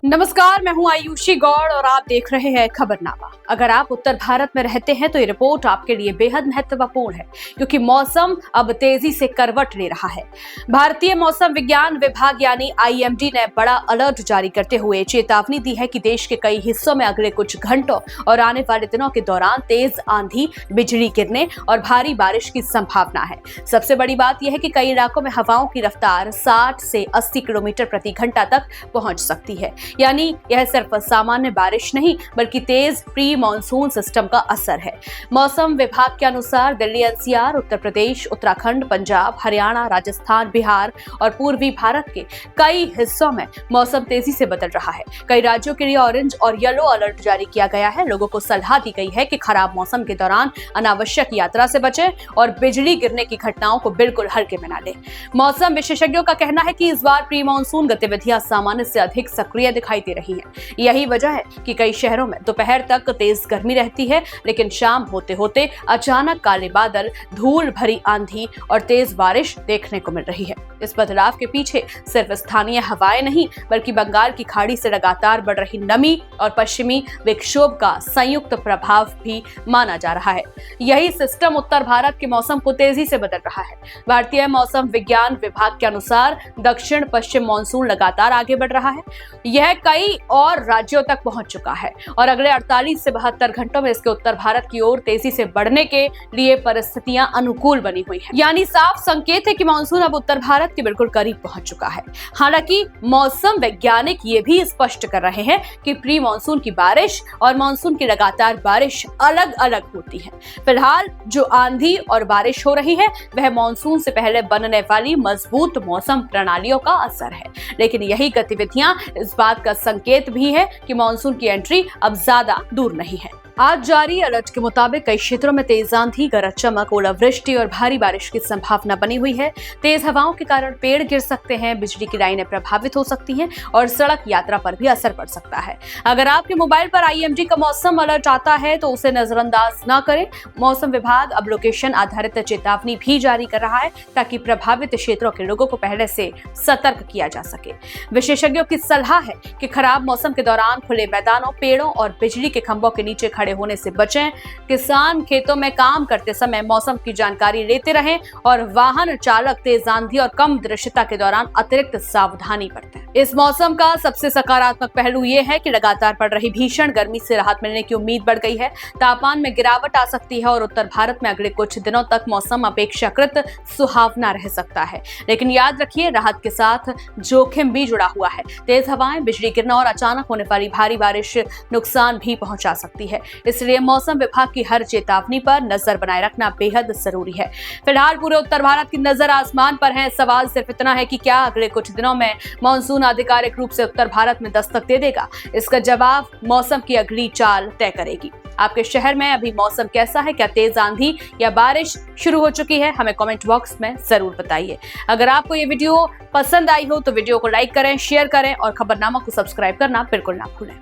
नमस्कार, मैं हूं आयुषी गौड़ और आप देख रहे हैं खबरनामा। अगर आप उत्तर भारत में रहते हैं तो ये रिपोर्ट आपके लिए बेहद महत्वपूर्ण है, क्योंकि मौसम अब तेजी से करवट ले रहा है। भारतीय मौसम विज्ञान विभाग यानी आईएमडी ने बड़ा अलर्ट जारी करते हुए चेतावनी दी है कि देश के कई हिस्सों में अगले कुछ घंटों और आने वाले दिनों के दौरान तेज आंधी, बिजली गिरने और भारी बारिश की संभावना है। सबसे बड़ी बात यह है कि कई इलाकों में हवाओं की रफ्तार 60 से 80 किलोमीटर प्रति घंटा तक पहुंच सकती है। यानी यह सिर्फ सामान्य बारिश नहीं बल्कि तेज प्री मानसून सिस्टम का असर है। मौसम विभाग के अनुसार दिल्ली एनसीआर, उत्तर प्रदेश, उत्तराखंड, पंजाब, हरियाणा, राजस्थान, बिहार और पूर्वी भारत के कई हिस्सों में मौसम तेजी से बदल रहा है। कई राज्यों के लिए ऑरेंज और येलो अलर्ट जारी किया गया है। लोगों को सलाह दी गई है कि खराब मौसम के दौरान अनावश्यक यात्रा से बचें और बिजली गिरने की घटनाओं को बिल्कुल हल्के में न लें। मौसम विशेषज्ञों का कहना है कि इस बार प्री मानसून गतिविधियां सामान्य से अधिक सक्रिय दिखाई दे रही है। यही वजह है कि कई शहरों में दोपहर तक तेज गर्मी रहती है, लेकिन शाम होते होते अचानक काले बादल, धूल भरी आंधी और तेज बारिश देखने को मिल रही है। इस बदलाव के पीछे सिर्फ स्थानीय हवाएं नहीं बल्कि बंगाल की खाड़ी से लगातार बढ़ रही नमी और पश्चिमी विक्षोभ का संयुक्त प्रभाव भी माना जा रहा है। यही सिस्टम उत्तर भारत के मौसम को तेजी से बदल रहा है। भारतीय मौसम विज्ञान विभाग के अनुसार दक्षिण पश्चिम मानसून लगातार आगे बढ़ रहा है। यह कई और राज्यों तक पहुंच चुका है और अगले 48 से 72 घंटों में इसके उत्तर भारत की ओर तेजी से बढ़ने के लिए परिस्थितियां अनुकूल बनी हुई है। यानी साफ संकेत है कि मानसून अब उत्तर भारत के बिल्कुल करीब पहुंच चुका है। हालांकि मौसम वैज्ञानिक ये भी स्पष्ट कर रहे हैं कि प्री मानसून की बारिश और मानसून की लगातार बारिश अलग अलग होती है। फिलहाल जो आंधी और बारिश हो रही है वह मानसून से पहले बनने वाली मजबूत मौसम प्रणालियों का असर है, लेकिन यही गतिविधियां इस बात का संकेत भी है कि मानसून की एंट्री अब ज्यादा दूर नहीं है। आज जारी अलर्ट के मुताबिक कई क्षेत्रों में तेज आंधी, गरज चमक, ओलावृष्टि और भारी बारिश की संभावना बनी हुई है। तेज हवाओं के कारण पेड़ गिर सकते हैं, बिजली की लाइनें प्रभावित हो सकती हैं और सड़क यात्रा पर भी असर पड़ सकता है। अगर आपके मोबाइल पर आईएमडी का मौसम अलर्ट आता है तो उसे नजरअंदाज न करें। मौसम विभाग अब लोकेशन आधारित चेतावनी भी जारी कर रहा है ताकि प्रभावित क्षेत्रों के लोगों को पहले से सतर्क किया जा सके। विशेषज्ञों की सलाह है कि खराब मौसम के दौरान खुले मैदानों, पेड़ों और बिजली के खंभों के नीचे खड़े होने से बचें। किसान खेतों में काम करते समय मौसम की जानकारी लेते रहें और वाहन चालक तेज आंधी और कम दृश्यता के दौरान अतिरिक्त सावधानी बरतें। इस मौसम का सबसे सकारात्मक पहलू ये है कि लगातार पड़ रही भीषण गर्मी से राहत मिलने की उम्मीद बढ़ गई है। तापमान में गिरावट आ सकती है और उत्तर भारत में अगले कुछ दिनों तक मौसम अपेक्षाकृत सुहावना रह सकता है। लेकिन याद रखिए, राहत के साथ जोखिम भी जुड़ा हुआ है। तेज हवाएं, बिजली गिरना और अचानक होने वाली भारी बारिश नुकसान भी पहुंचा सकती है। इसलिए मौसम विभाग की हर चेतावनी पर नजर बनाए रखना बेहद जरूरी है। फिलहाल पूरे उत्तर भारत की नजर आसमान पर है। सवाल सिर्फ इतना है कि क्या अगले कुछ दिनों में मानसून आधिकारिक रूप से उत्तर भारत में दस्तक दे देगा? इसका जवाब मौसम की अगली चाल तय करेगी। आपके शहर में अभी मौसम कैसा है? क्या तेज आंधी या बारिश शुरू हो चुकी है? हमें कमेंट बॉक्स में जरूर बताइए। अगर आपको ये वीडियो पसंद आई हो तो वीडियो को लाइक करें, शेयर करें और खबरनामा को सब्सक्राइब करना बिल्कुल ना भूलें।